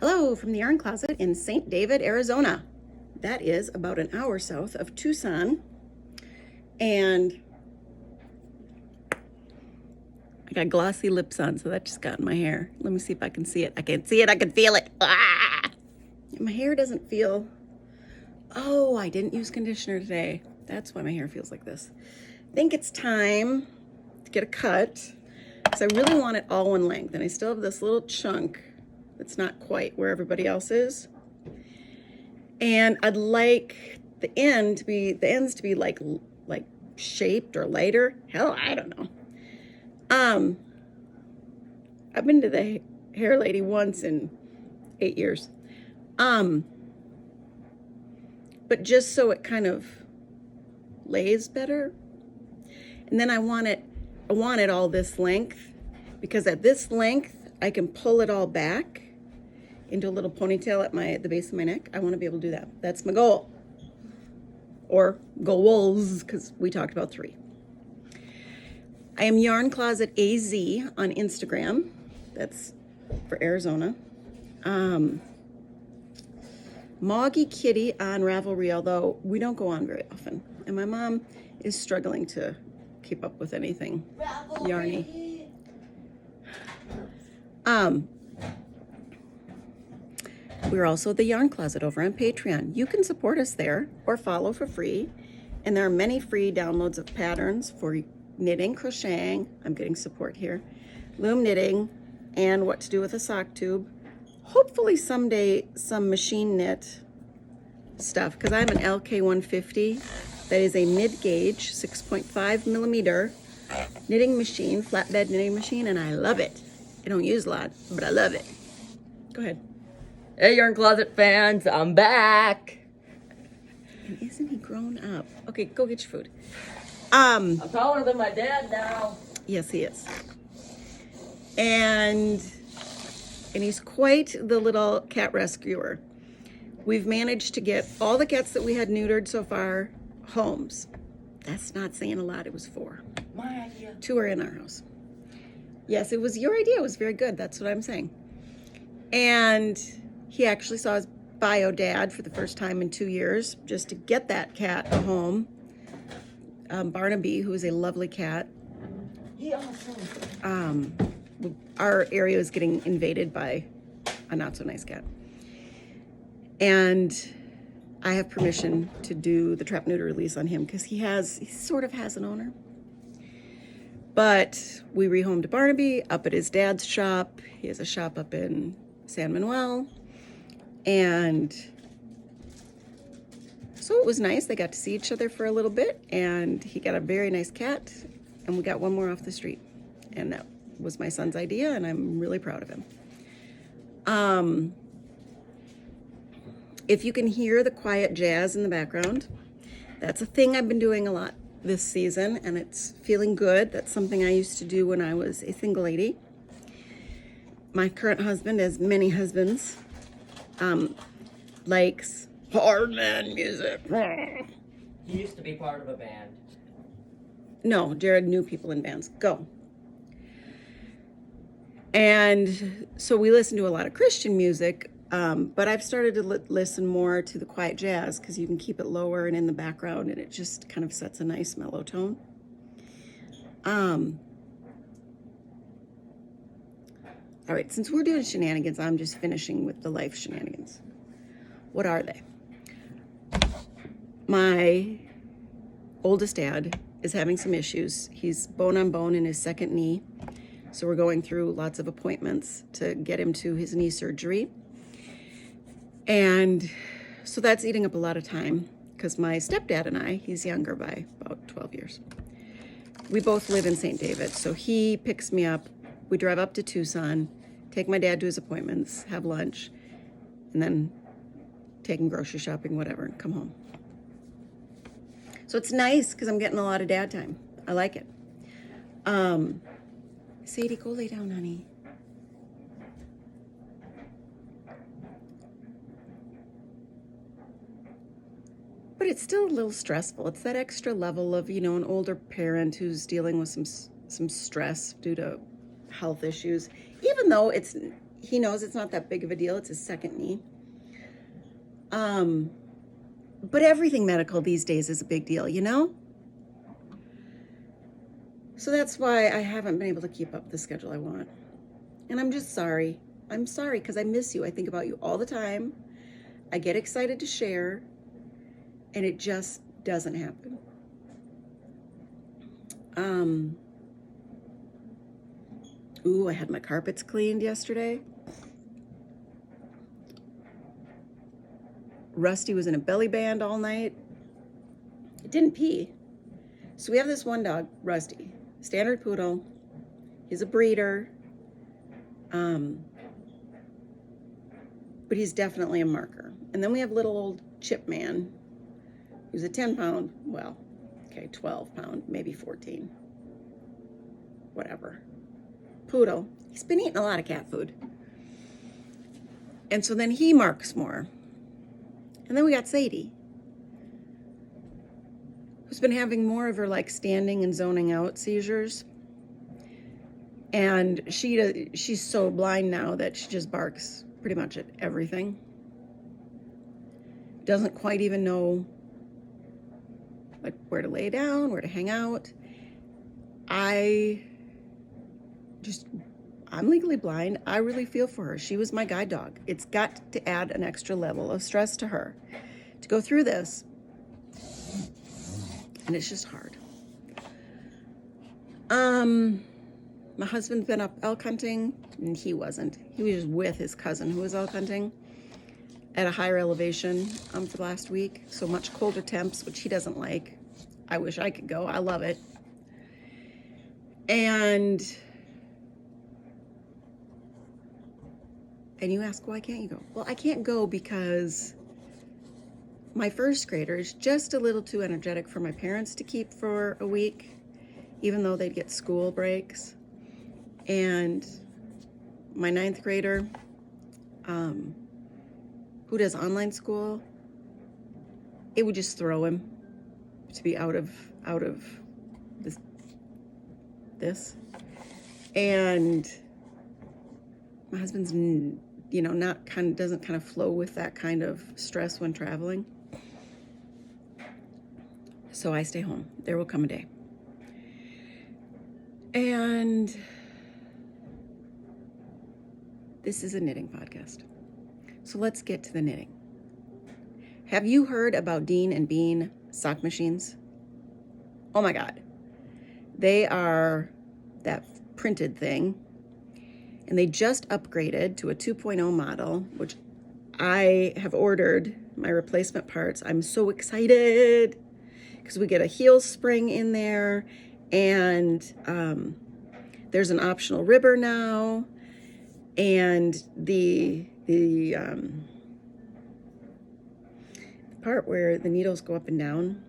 Hello from the Yarn Closet in St. David, Arizona. That is about an hour south of Tucson. And I got glossy lips on, so that just got in my hair. Let me see if I can see it. I can't see it, I can feel it. Ah! My hair doesn't feel... Oh, I didn't use conditioner today. That's why my hair feels like this. I think it's time to get a cut, because I really want it all one length, and I still have this little chunk that's not quite where everybody else is. And I'd like the ends to be like shaped or lighter. Hell, I don't know. I've been to the hair lady once in 8 years. But just so it kind of lays better. And then I want it all this length, because at this length I can pull it all back into a little ponytail at the base of my neck. I want to be able to do that. That's my goal. Or goals, because we talked about 3. I am Yarn Closet AZ on Instagram. That's for Arizona. Moggy Kitty on Ravelry, although we don't go on very often. And my mom is struggling to keep up with anything yarny. We're also the Yarn Closet over on Patreon. You can support us there or follow for free. And there are many free downloads of patterns for knitting, crocheting. I'm getting support here. Loom knitting, and what to do with a sock tube. Hopefully someday some machine knit stuff, because I have an LK150 that is a mid-gauge 6.5 millimeter knitting machine, flatbed knitting machine, and I love it. I don't use a lot, but I love it. Go ahead. Hey, Yarn Closet fans, I'm back. And isn't he grown up? Okay, go get your food. I'm taller than my dad now. Yes, he is. And he's quite the little cat rescuer. We've managed to get all the cats that we had neutered so far homes. That's not saying a lot. It was 4. My idea. 2 are in our house. Yes, it was your idea. It was very good. That's what I'm saying. And he actually saw his bio dad for the first time in 2 years, just to get that cat a home. Barnaby, who is a lovely cat. Our area is getting invaded by a not so nice cat. And I have permission to do the trap neuter release on him, because he sort of has an owner. But we rehomed Barnaby up at his dad's shop. He has a shop up in San Manuel. And so it was nice. They got to see each other for a little bit, and he got a very nice cat, and we got one more off the street. And that was my son's idea, and I'm really proud of him. If you can hear the quiet jazz in the background, that's a thing I've been doing a lot this season, and it's feeling good. That's something I used to do when I was a single lady. My current husband, as many husbands, likes hard man music. He used to be part of a band. No, Jared knew people in bands. Go. And so we listen to a lot of Christian music, but I've started to listen more to the quiet jazz, because you can keep it lower and in the background, and it just kind of sets a nice mellow tone. All right, since we're doing shenanigans, I'm just finishing with the life shenanigans. What are they? My oldest dad is having some issues. He's bone on bone in his second knee. So we're going through lots of appointments to get him to his knee surgery. And so that's eating up a lot of time, because my stepdad and I, he's younger by about 12 years. We both live in St. David. So he picks me up. We drive up to Tucson, take my dad to his appointments, have lunch, and then take him grocery shopping, whatever, and come home. So it's nice, because I'm getting a lot of dad time. I like it. Sadie, go lay down, honey. But it's still a little stressful. It's that extra level of, an older parent who's dealing with some stress due to health issues. Even though it's he knows it's not that big of a deal. It's his second knee. But everything medical these days is a big deal, you know? So that's why I haven't been able to keep up the schedule I want. And I'm just sorry. I'm sorry because I miss you. I think about you all the time. I get excited to share, and it just doesn't happen. Ooh, I had my carpets cleaned yesterday. Rusty was in a belly band all night. It didn't pee. So we have this one dog, Rusty, standard poodle. He's a breeder. But he's definitely a marker. And then we have little old Chip Man, who's a 10-pound, well, okay, 12-pound, maybe 14. Whatever. Poodle. He's been eating a lot of cat food. And so then he marks more. And then we got Sadie, who's been having more of her like standing and zoning out seizures. And she's so blind now that she just barks pretty much at everything. Doesn't quite even know like where to lay down, where to hang out. I'm legally blind. I really feel for her. She was my guide dog. It's got to add an extra level of stress to her to go through this. And it's just hard. My husband's been up elk hunting, and he wasn't. He was just with his cousin who was elk hunting at a higher elevation for the last week. So much colder temps, which he doesn't like. I wish I could go. I love it. And you ask, why can't you go? Well, I can't go because my first grader is just a little too energetic for my parents to keep for a week, even though they'd get school breaks. And my 9th grader, who does online school, it would just throw him to be out of this. And my husband's, doesn't kind of flow with that kind of stress when traveling. So I stay home. There will come a day. And this is a knitting podcast. So let's get to the knitting. Have you heard about Dean and Bean sock machines? Oh my God. They are that printed thing. And they just upgraded to a 2.0 model, which I have ordered my replacement parts. I'm so excited because we get a heel spring in there, and there's an optional ribber now, and the part where the needles go up and down,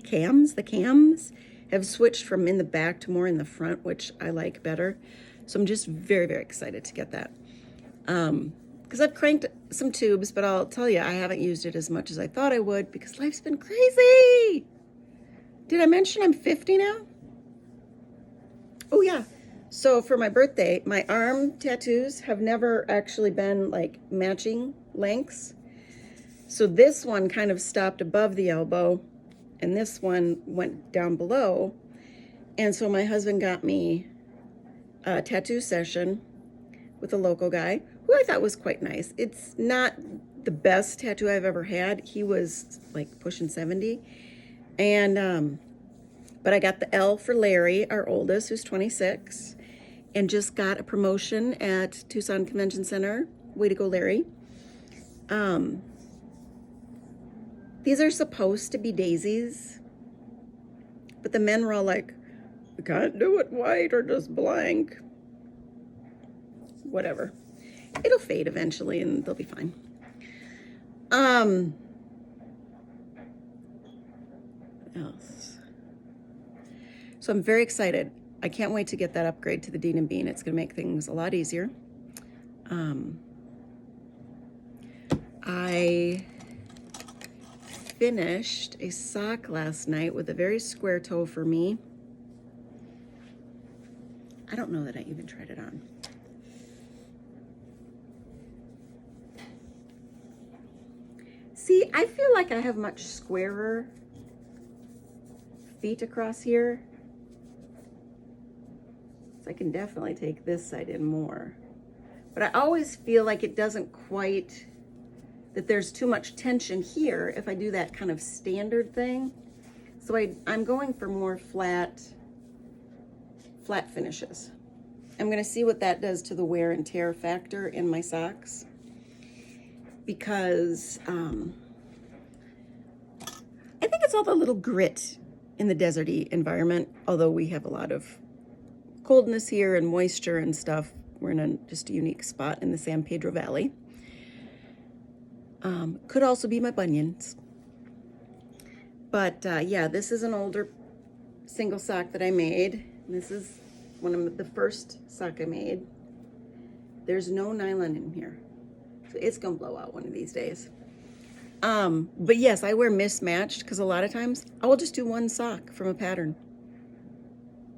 the cams have switched from in the back to more in the front, which I like better. So I'm just very, very excited to get that. Because I've cranked some tubes, but I'll tell you, I haven't used it as much as I thought I would because life's been crazy. Did I mention I'm 50 now? Oh yeah. So for my birthday, my arm tattoos have never actually been like matching lengths. So this one kind of stopped above the elbow, and this one went down below. And so my husband got me a tattoo session with a local guy who I thought was quite nice. It's not the best tattoo I've ever had. He was like pushing 70. And, but I got the L for Larry, our oldest, who's 26, and just got a promotion at Tucson Convention Center. Way to go, Larry. These are supposed to be daisies, but the men were all like, we can't do it white or just blank. Whatever. It'll fade eventually and they'll be fine. What else? So I'm very excited. I can't wait to get that upgrade to the Dean and Bean. It's going to make things a lot easier. I finished a sock last night with a very square toe for me. I don't know that I even tried it on. See, I feel like I have much squarer feet across here. So I can definitely take this side in more. But I always feel like it doesn't quite, that there's too much tension here if I do that kind of standard thing. So I'm going for more flat finishes. I'm gonna see what that does to the wear and tear factor in my socks, because I think it's all the little grit in the deserty environment, although we have a lot of coldness here and moisture and stuff. We're in just a unique spot in the San Pedro Valley. Could also be my bunions. But yeah, this is an older single sock that I made. This is one of the first sock I made. There's no nylon in here, so it's gonna blow out one of these days. But yes, I wear mismatched because a lot of times I will just do one sock from a pattern.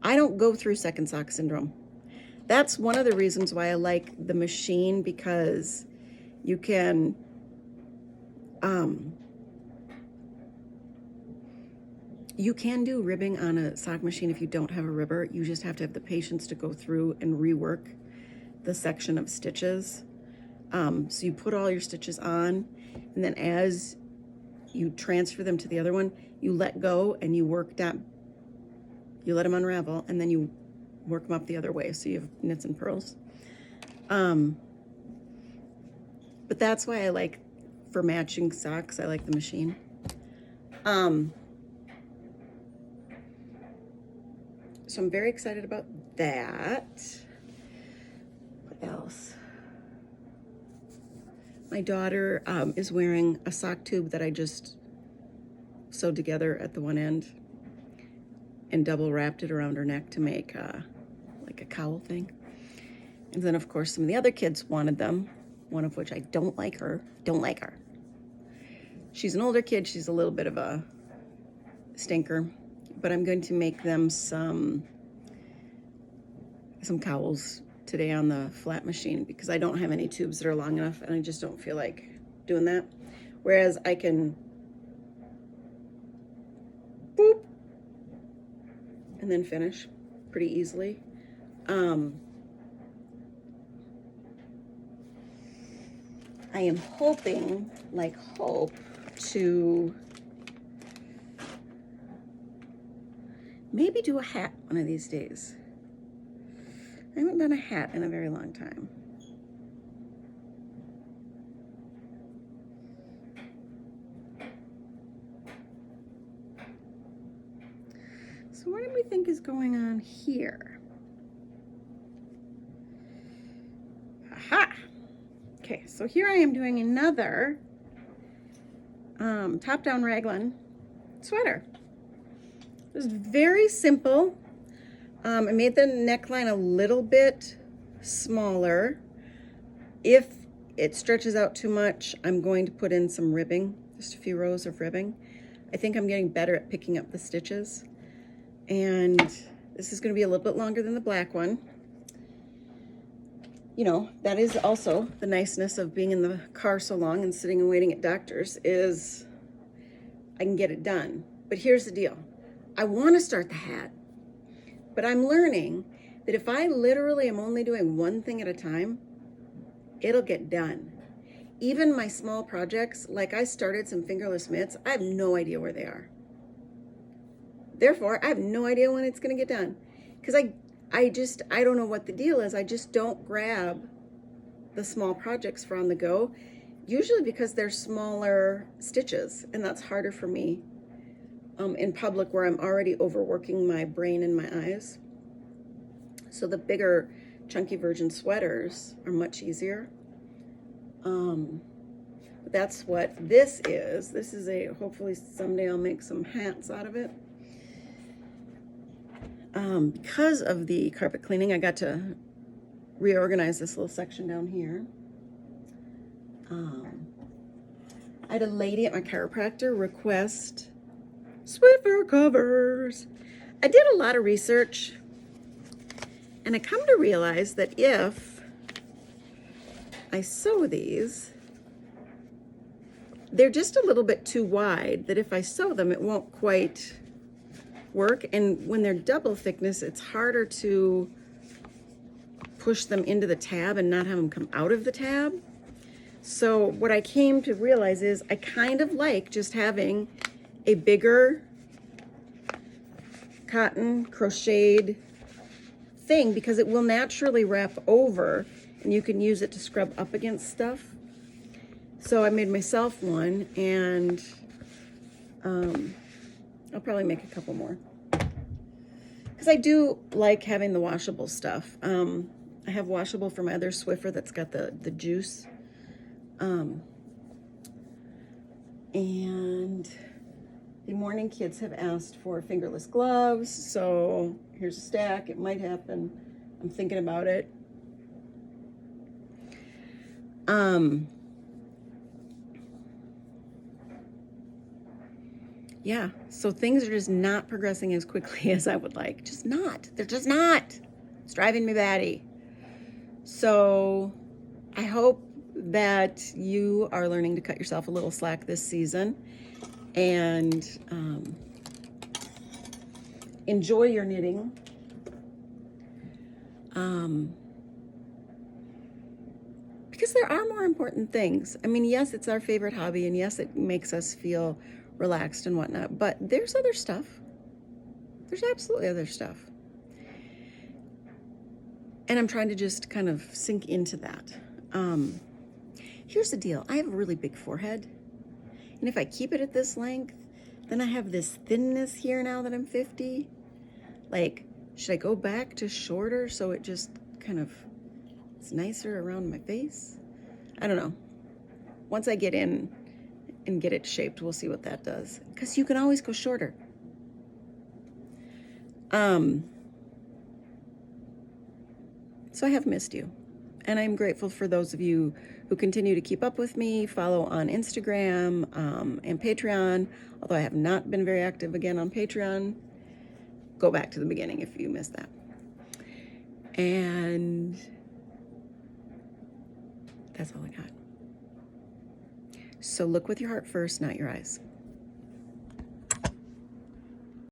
I don't go through second sock syndrome. That's one of the reasons why I like the machine, because you can do ribbing on a sock machine if you don't have a ribber. You just have to have the patience to go through and rework the section of stitches. So you put all your stitches on, and then as you transfer them to the other one, you let go and you work down. You let them unravel, and then you work them up the other way, so you have knits and purls. But that's why I like, for matching socks, I like the machine. So I'm very excited about that. What else? My daughter is wearing a sock tube that I just sewed together at the one end and double wrapped it around her neck to make like a cowl thing. And then of course some of the other kids wanted them, one of which I don't like her. She's an older kid, she's a little bit of a stinker, but I'm going to make them some cowls today on the flat machine, because I don't have any tubes that are long enough and I just don't feel like doing that. Whereas I can boop and then finish pretty easily. I am hoping, to maybe do a hat one of these days. I haven't done a hat in a very long time. So what do we think is going on here? Aha! Okay, so here I am doing another top-down raglan sweater. It was very simple. I made the neckline a little bit smaller. If it stretches out too much, I'm going to put in some ribbing, just a few rows of ribbing. I think I'm getting better at picking up the stitches. And this is going to be a little bit longer than the black one. You know, that is also the niceness of being in the car so long and sitting and waiting at doctors, is I can get it done. But here's the deal. I want to start the hat, but I'm learning that if I literally am only doing one thing at a time, it'll get done. Even my small projects, like I started some fingerless mitts, I have no idea where they are. Therefore, I have no idea when it's going to get done, because I don't know what the deal is. I just don't grab the small projects for on the go, usually because they're smaller stitches, and that's harder for me in public where I'm already overworking my brain and my eyes. So the bigger chunky virgin sweaters are much easier. But that's what this is. This is hopefully someday I'll make some hats out of it. Because of the carpet cleaning, I got to reorganize this little section down here. I had a lady at my chiropractor request Swiffer covers. I did a lot of research, and I come to realize that if I sew these they're just a little bit too wide that if I sew them, it won't quite work. And when they're double thickness, it's harder to push them into the tab and not have them come out of the tab. So what I came to realize is I kind of like just having a bigger cotton crocheted thing because it will naturally wrap over and you can use it to scrub up against stuff. So I made myself one, and I'll probably make a couple more because I do like having the washable stuff. I have washable for my other Swiffer that's got the juice. And the morning kids have asked for fingerless gloves, so here's a stack. It might happen. I'm thinking about it. Yeah, so things are just not progressing as quickly as I would like. Just not. They're just not. It's driving me batty. So I hope that you are learning to cut yourself a little slack this season and enjoy your knitting. Because there are more important things. I mean, yes, it's our favorite hobby, and yes, it makes us feel relaxed and whatnot, but there's other stuff. There's absolutely other stuff. And I'm trying to just kind of sink into that. Here's the deal. I have a really big forehead. And if I keep it at this length, then I have this thinness here now that I'm 50. Like, should I go back to shorter so it just kind of is nicer around my face? I don't know. Once I get in and get it shaped, we'll see what that does. Because you can always go shorter. So I have missed you. And I'm grateful for those of you who continue to keep up with me, follow on Instagram and Patreon. Although I have not been very active again on Patreon. Go back to the beginning if you missed that. And that's all I got. So look with your heart first, not your eyes.